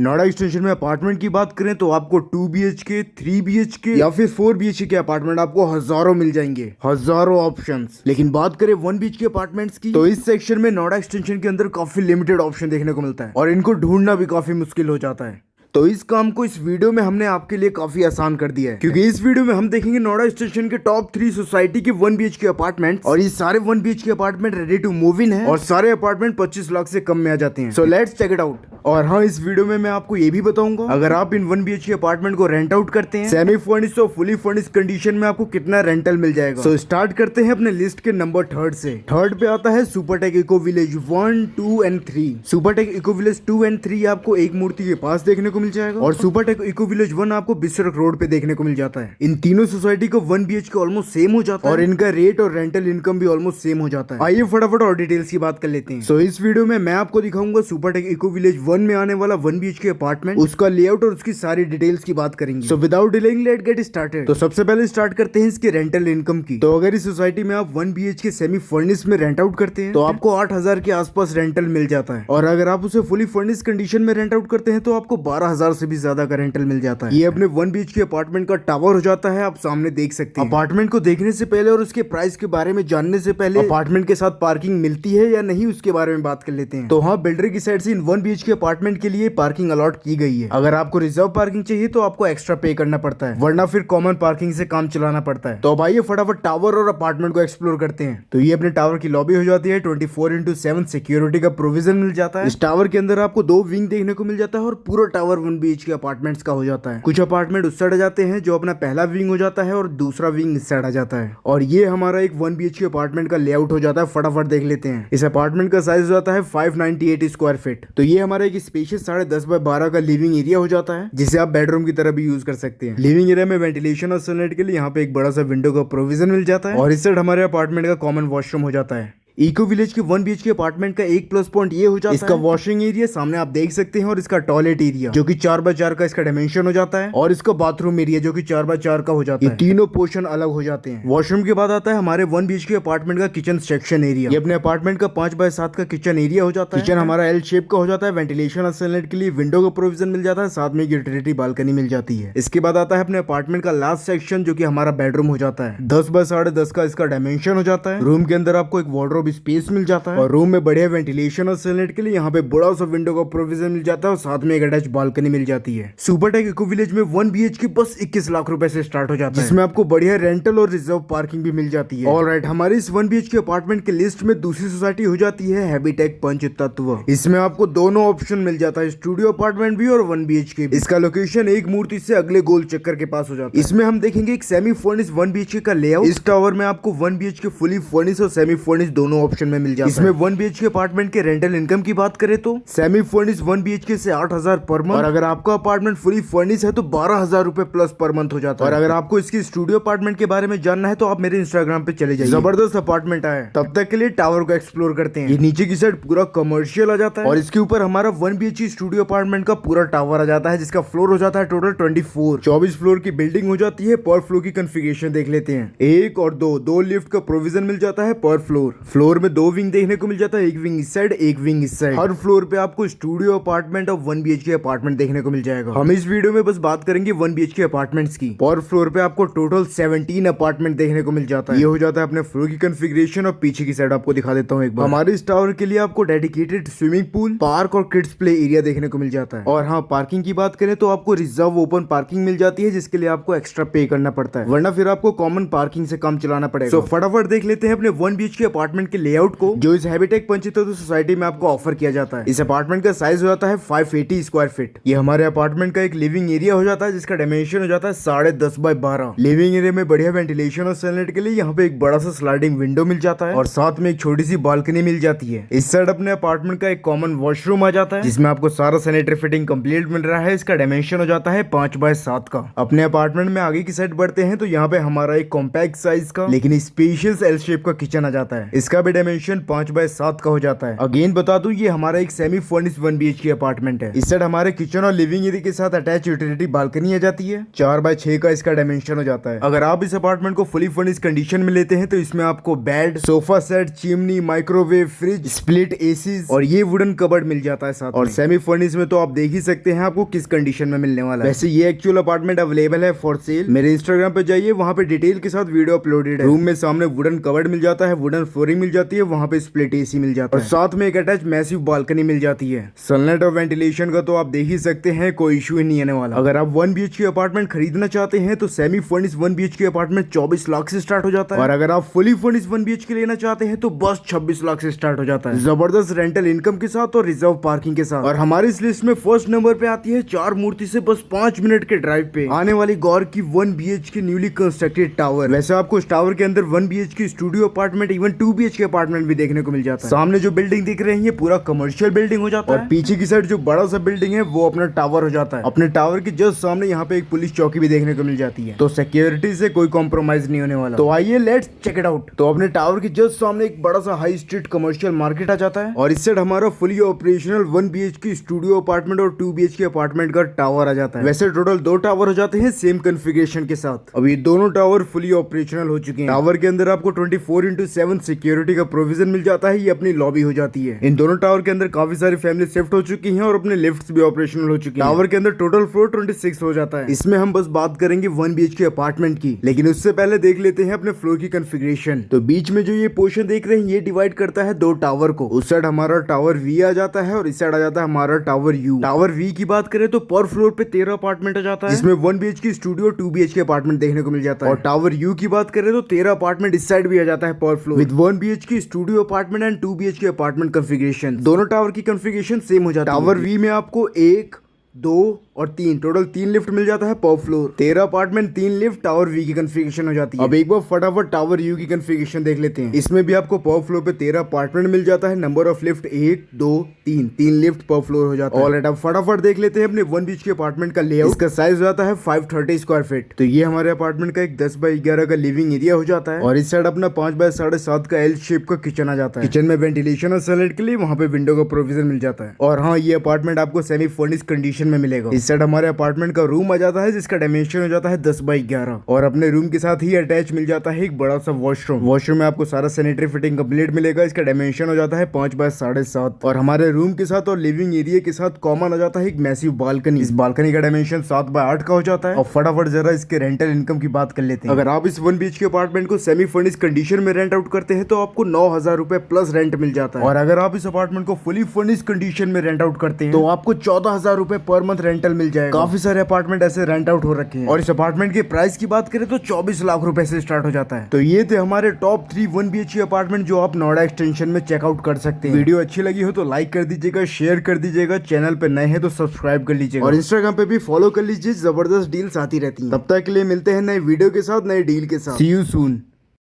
Noida extension में apartment की बात करें तो आपको 2 BHK, 3 BHK या फिर 4 BHK के अपार्टमेंट आपको हजारों मिल जाएंगे, हजारों ऑप्शंस। लेकिन बात करें 1 BHK अपार्टमेंट्स की तो इस सेक्शन में नोएडा एक्सटेंशन के अंदर काफी लिमिटेड ऑप्शन देखने को मिलता है और इनको ढूंढना भी काफी मुश्किल हो जाता है। तो इस काम को इस वीडियो में हमने आपके लिए काफी आसान कर दिया है, क्योंकि इस वीडियो में हम देखेंगे नोएडा स्टेशन के टॉप 3 सोसाइटी के 1 BHK अपार्टमेंट, और ये सारे 1 BHK apartment ready to move in है और सारे अपार्टमेंट 25 लाख से कम में आ जाते हैं। So let's check it out. और हाँ, इस वीडियो में मैं आपको ये भी बताऊंगा अगर आप इन 1 BHK अपार्टमेंट को रेंट आउट करते हैं सेमी फर्निश्ड और फुली फर्निश्ड कंडीशन में आपको कितना रेंटल मिल जाएगा। सो स्टार्ट करते हैं अपने लिस्ट के नंबर 3 से। 3 पे आता है Supertech eco village 1, 2 and 3। Supertech eco village 2 and 3 आपको एक मूर्ति के पास देखने को मिल जाएगा और सुपरटेक इको विलेज 1 आपको बिसरक रोड पे देखने को मिल जाता है। इन तीनों सोसाइटी का 1 BHK ऑलमोस्ट सेम हो जाता है और इनका रेट और रेंटल इनकम भी ऑलमोस्ट सेम हो जाता है। आइए फटाफट और डिटेल्स की बात कर लेते हैं। सो इस वीडियो में मैं आपको दिखाऊंगा सुपरटेक इको विलेज 1 में आने वाला 1 BHK अपार्टमेंट, उसका लेआउट और उसकी सारी डिटेल्स की बात करेंगे। So without delaying let's get started. तो सबसे पहले स्टार्ट करते हैं इसके रेंटल इनकम की। तो अगर इस सोसाइटी में आप 1 BHK सेमी फर्निश में रेंट आउट करते हैं तो आपको 8,000 के आसपास रेंटल मिल जाता है, और अगर आप उसे फुली फर्निश कंडीशन में रेंट आउट करते हैं तो आपको 12,000 से भी ज्यादा का रेंटल मिल जाता है। ये अपने 1 BHK अपार्टमेंट का टावर हो जाता है, आप सामने देख सकते हैं। अपार्टमेंट को देखने से पहले और उसके प्राइस के बारे में जानने से पहले अपार्टमेंट के साथ पार्किंग मिलती है या नहीं उसके बारे में बात कर लेते हैं। तो हाँ, बिल्डर की साइड से इन 1 BHK अपार्टमेंट के लिए पार्किंग अलॉट की गई है। अगर आपको रिजर्व पार्किंग चाहिए तो आपको एक्स्ट्रा पे करना पड़ता है, वरना फिर कॉमन पार्किंग से काम चलाना पड़ता है। तो अब आइए फटाफट टावर और अपार्टमेंट को एक्सप्लोर करते हैं। तो ये अपने टावर की लॉबी हो जाती है। 24/7 सिक्योरिटी का प्रोविजन मिल जाता है। इस टावर के अंदर आपको 2 विंग देखने को मिल जाता है और पूरा टावर 1 BHK अपार्टमेंट्स का हो जाता है। कुछ अपार्टमेंट उस साइड आ जाते हैं जो अपना पहला विंग हो जाता है और दूसरा विंग इस साइड आ जाता है, और ये हमारा एक 1 BHK अपार्टमेंट का लेआउट हो जाता है। फटाफट देख लेते हैं। इस अपार्टमेंट का साइज हो जाता है 598 स्क्वायर फीट। तो ये हमारा एक स्पेशियस 10.5 बाय 12 का लिविंग एरिया हो जाता है, जिसे आप बेडरूम की तरह भी यूज कर सकते हैं। लिविंग एरिया में वेंटिलेशन और सनलाइट के लिए यहाँ पे एक बड़ा सा विंडो का प्रोविजन मिल जाता है, और इस साइड हमारे अपार्टमेंट का कॉमन वॉशरूम हो जाता है। इको विलेज के 1 BHK अपार्टमेंट का एक प्लस पॉइंट ये हो जाता है इसका वॉशिंग एरिया सामने आप देख सकते हैं, और इसका टॉयलेट एरिया जो कि 4x4 का इसका डायमेंशन हो जाता है, और इसका बाथरूम एरिया जो कि 4x4 का हो जाता है। ये तीनों पोर्शन अलग हो जाते हैं। वॉशरूम के बाद आता है हमारे 1 BHK अपार्टमेंट का किचन सेक्शन एरिया। ये अपने अपार्टमेंट का 5x7 का किचन एरिया हो जाता है। किचन हमारा एल शेप का हो जाता है। वेंटिलेशन और सनलाइट के लिए विंडो का प्रोविजन मिल जाता है, साथ में यूटिलिटी बालकनी मिल जाती है। इसके बाद आता है अपने अपार्टमेंट का लास्ट सेक्शन जो कि हमारा बेडरूम हो जाता है। 10x10.5 का इसका डायमेंशन हो जाता है। रूम के अंदर आपको एक वार्डरोब स्पेस मिल जाता है, और रूम में बढ़िया वेंटिलेशन और सनलाइट के लिए यहाँ पे बड़ा सा विंडो का प्रोविजन मिल जाता है, और साथ में एक अटैच बालकनी मिल जाती है। सुपरटेक इको विलेज में 1 BHK बस 21 लाख रुपए से स्टार्ट हो जाता है, जिसमें आपको बढ़िया रेंटल और रिजर्व पार्किंग भी मिल जाती है। ऑलराइट, हमारी इस 1 BHK अपार्टमेंट के लिस्ट में दूसरी सोसाइटी हो जाती है हैबिटेक पंचतत्व। इसमें आपको दोनों ऑप्शन मिल जाता है, स्टूडियो अपार्टमेंट भी और 1 BHK भी। इसका लोकेशन एक मूर्ति से अगले गोल चक्कर के पास हो जाता है। इसमें हम देखेंगे एक सेमी फर्निश 1 BHK का लेआउट। इस टावर में आपको 1 BHK फुली फर्निश और सेमी फर्निश दोनों ऑप्शन में मिल जाता है। इसमें 1 BHK अपार्टमेंट के रेंटल इनकम की बात करें तो सेमी फर्निश 1 BHK से 8,000 पर मंथ, और अगर आपका अपार्टमेंट फुली फर्निश है तो 12,000 रुपए प्लस पर मंथ हो जाता है। और अगर आपको इसकी स्टूडियो अपार्टमेंट के बारे में जानना है तो आप मेरे इंस्टाग्राम पे चले जाइए, जबरदस्त अपार्टमेंट आया। तब तक के लिए टावर को एक्सप्लोर करते हैं। ये नीचे की साइड पूरा कमर्शियल आ जाता है, और इसके ऊपर हमारा 1 BHK स्टूडियो अपार्टमेंट का पूरा टावर आ जाता है, जिसका फ्लोर हो जाता है टोटल 24 फ्लोर की बिल्डिंग हो जाती है। पर फ्लोर की कॉन्फ़िगरेशन देख लेते हैं। 1 और 2 लिफ्ट का प्रोविजन मिल जाता है पर फ्लोर में 2 विंग देखने को मिल जाता है, एक विंग इस साइड एक विंग इस साइड। हर फ्लोर पे आपको स्टूडियो अपार्टमेंट और 1 BHK अपार्टमेंट देखने को मिल जाएगा। हम इस वीडियो में बस बात करेंगे 1 BHK अपार्टमेंट्स की। पर फ्लोर पे आपको टोटल 17 अपार्टमेंट देखने को मिल जाता है। ये हो जाता है अपने फ्लोर की कॉन्फ़िगरेशन, और पीछे की साइड आपको दिखा देता हूँ एक बार। हमारे इस टावर के लिए आपको डेडिकेटेड स्विमिंग पूल, पार्क और किड्स प्ले एरिया देखने को मिल जाता है। और हाँ, पार्किंग की बात करें तो आपको रिजर्व ओपन पार्किंग मिल जाती है, जिसके लिए आपको एक्स्ट्रा पे करना पड़ता है, वरना फिर आपको कॉमन पार्किंग से काम चलाना पड़ेगा। तो फटाफट देख लेते हैं अपने 1 BHK अपार्टमेंट के लेआउट को, जो इस हैबिटेक पंचतत्व सोसाइटी में आपको ऑफर किया जाता है। इस अपार्टमेंट का साइज हो जाता है 580 स्क्वायर फीट। ये हमारे अपार्टमेंट का एक लिविंग एरिया हो जाता है, जिसका डायमेंशन हो जाता है 10.5 बाय 12। लिविंग एरिया में बढ़िया वेंटिलेशन और सनलाइट के लिए यहाँ पे एक बड़ा सा स्लाइडिंग विंडो मिल जाता है, और साथ में एक छोटी सी बालकनी मिल जाती है। इस साइड अपने अपार्टमेंट का एक कॉमन वॉशरूम आ जाता है, जिसमें आपको सारा सैनिटरी फिटिंग कंप्लीट मिल रहा है। इसका डायमेंशन हो जाता है 5x7 का। अपने अपार्टमेंट में आगे की साइड बढ़ते हैं तो यहाँ पे हमारा एक कॉम्पैक्ट साइज का लेकिन स्पेशियस एल शेप का किचन आ जाता है। इसका इसका भी डायमेंशन 5x7 का हो जाता है। अगेन बता दूं ये हमारा एक सेमी फर्निश्ड 1 BHK अपार्टमेंट है। इस साइड हमारे किचन और लिविंग एरिया के साथ अटैच यूटिलिटी बालकनी आ जाती है। 4x6 का इसका डायमेंशन हो जाता है। अगर आप इस अपार्टमेंट को फुली फर्निश्ड कंडीशन में लेते हैं तो इसमें आपको bed, sofa set, chimney, microwave, fridge, split ACs और ये वुडन कबर्ड मिल जाता है साथ। और सेमी फर्निश्ड में तो आप देख ही सकते हैं आपको किस कंडीशन में मिलने वाला है। वैसे ये एक्चुअल अपार्टमेंट अवेलेबल है फॉर सेल। मेरे इंस्टाग्राम पे जाइए, वहाँ पे डिटेल के साथ वीडियो अपलोडेड है। रूम में सामने वुडन कबर्ड मिल जाता है, वुडन फ्लोरिंग मिल जाती है, वहाँ पे स्प्लिट एसी मिल जाता है और साथ में एक अटैच मैसिव बालकनी मिल जाती है। सनलाइट और वेंटिलेशन का तो आप देख ही सकते हैं, कोई इशू ही नहीं आने वाला। अगर आप 1 BHK अपार्टमेंट खरीदना चाहते हैं तो semi furnished 1 BHK apartment 24 lakh से स्टार्ट हो जाता है और अगर आप फुली फर्निश्ड 1 BHK लेना चाहते हैं तो बस 26 लाख से स्टार्ट हो जाता है, जबरदस्त रेंटल इनकम के साथ और रिजर्व पार्किंग के साथ। और हमारी इस लिस्ट में फर्स्ट नंबर पे आती है 4 मूर्ति से बस 5 मिनट के ड्राइव पे आने वाली गौर की 1 BHK न्यूली कंस्ट्रक्टेड टावर। वैसे आपको इस टावर के अंदर 1 BHK studio apartment, even 2 BHK apartment भी देखने को मिल जाता है। सामने जो बिल्डिंग दिख रही है पूरा कमर्शियल बिल्डिंग हो जाता है और पीछे की साइड जो बड़ा सा बिल्डिंग है वो अपना टावर हो जाता है। अपने टावर के जस्ट सामने यहाँ पे एक पुलिस चौकी भी देखने को मिल जाती है, तो सिक्योरिटी से कोई कॉम्प्रोमाइज नहीं होने वाला। तो आइए लेट्स चेक इट आउट। तो अपने टावर के जस्ट सामने एक बड़ा सा हाई स्ट्रीट कमर्शियल मार्केट आ जाता है और इस साइड हमारा fully operational 1 BHK studio apartment और 2 BHK अपार्टमेंट का टावर आ जाता है। वैसे टोटल 2 टावर हो जाते हैं सेम कॉन्फ़िगरेशन के साथ। अब ये दोनों टावर फुली ऑपरेशनल हो चुके हैं। टावर के अंदर आपको 24/7 सिक्योरिटी का प्रोविजन मिल जाता है, ये अपनी लॉबी हो जाती है। इन दोनों टावर के अंदर काफी सारी फैमिली शिफ्ट हो चुकी हैं और अपने लिफ्ट्स भी ऑपरेशनल हो चुके हैं। टावर के अंदर टोटल फ्लोर 26 हो जाता है। इसमें हम बस बात करेंगे 1 BHK अपार्टमेंट की, लेकिन उससे पहले देख लेते हैं अपने फ्लोर की कॉन्फ़िगरेशन। तो बीच में जो ये पोर्शन देख रहे हैं ये डिवाइड करता है 2 टावर को। उस साइड हमारा टावर V आ जाता है और इस साइड आ जाता है हमारा टावर U। टावर V की बात करें तो पर फ्लोर पे 13 अपार्टमेंट आ जाता है, जिसमें 1 BHK स्टूडियो 2 BHK अपार्टमेंट देखने को मिल जाता है। और टावर U की बात करें तो 13 अपार्टमेंट इस साइड भी आ जाता है पर floor, with 1 BHK studio apartment and 2 BHK apartment configuration. दोनों टावर की कॉन्फ़िगरेशन सेम हो जाता है। टावर V में आपको 1, 2 और 3 टोटल 3 लिफ्ट मिल जाता है पर floor. 13 apartment 3 lift tower V की कॉन्फ़िगरेशन हो जाती है। अब एक बार फटाफट टावर U की कॉन्फ़िगरेशन देख लेते हैं। इसमें भी आपको पर फ्लोर पे 13 अपार्टमेंट मिल जाता है, नंबर ऑफ लिफ्ट 1, 2, 3 लिफ्ट पर फ्लोर हो जाता है। ऑलराइट, अब फटाफट देख लेते हैं अपने 1 BHK अपार्टमेंट का लेआउट। इसका साइज हो जाता है 530 स्क्वायर फीट। तो ये हमारे अपार्टमेंट का एक 10x11 का लिविंग एरिया हो जाता है और इस साइड अपना 5x7.5 का L शेप का किचन आ जाता है। किचन में वेंटिलेशन और सनलाइट के लिए वहाँ पे विंडो का प्रोविजन मिल जाता है। और हाँ, ये अपार्टमेंट आपको सेमी फर्निश्ड कंडीशन में मिलेगा। इस साइड हमारे अपार्टमेंट का रूम आ जाता है जिसका डायमेंशन हो जाता है 10x11 और अपने रूम के साथ ही अटैच मिल जाता है एक बड़ा सा वॉशरूम। वॉशरूम में आपको सारा सैनिटरी फिटिंग कंप्लीट मिलेगा। इसका डायमेंशन हो जाता है 5x7.5 और हमारे रूम के साथ और लिविंग एरिया के साथ कॉमन आ जाता है एक मैसिव बालकनी। इस बालकनी का डायमेंशन 7x8 का हो जाता है। और फटाफट जरा इसके रेंटल इनकम की बात कर लेते हैं। अगर आप इस 1 BHK अपार्टमेंट को सेमी फर्निश्ड कंडीशन में रेंट आउट करते हैं तो आपको 9,000 रुपए प्लस रेंट मिल जाता है और अगर आप इस अपार्टमेंट को फुली फर्निश्ड कंडीशन में रेंट आउट करते हैं तो आपको 14,000 रुपए पर मंथ रेंटल मिल जाएगा। काफी सारे अपार्टमेंट ऐसे रेंट आउट हो रखे हैं और इस अपार्टमेंट के प्राइस की बात करें तो 24 लाख रुपए से स्टार्ट हो जाता है। तो ये थे हमारे टॉप 3 1 BHK अपार्टमेंट जो आप नोएडा एक्सटेंशन में चेकआउट कर सकते हैं। वीडियो अच्छी लगी हो तो लाइक कर दीजिएगा, शेयर कर दीजिएगा, चैनल पे नए हैं तो सब्सक्राइब कर लीजिएगा और इंस्टाग्राम पे भी फॉलो कर लीजिए, जबरदस्त डील्स आती रहती हैं। तब तक के लिए मिलते हैं नए वीडियो के साथ, नए डील के साथ। सी यू सून।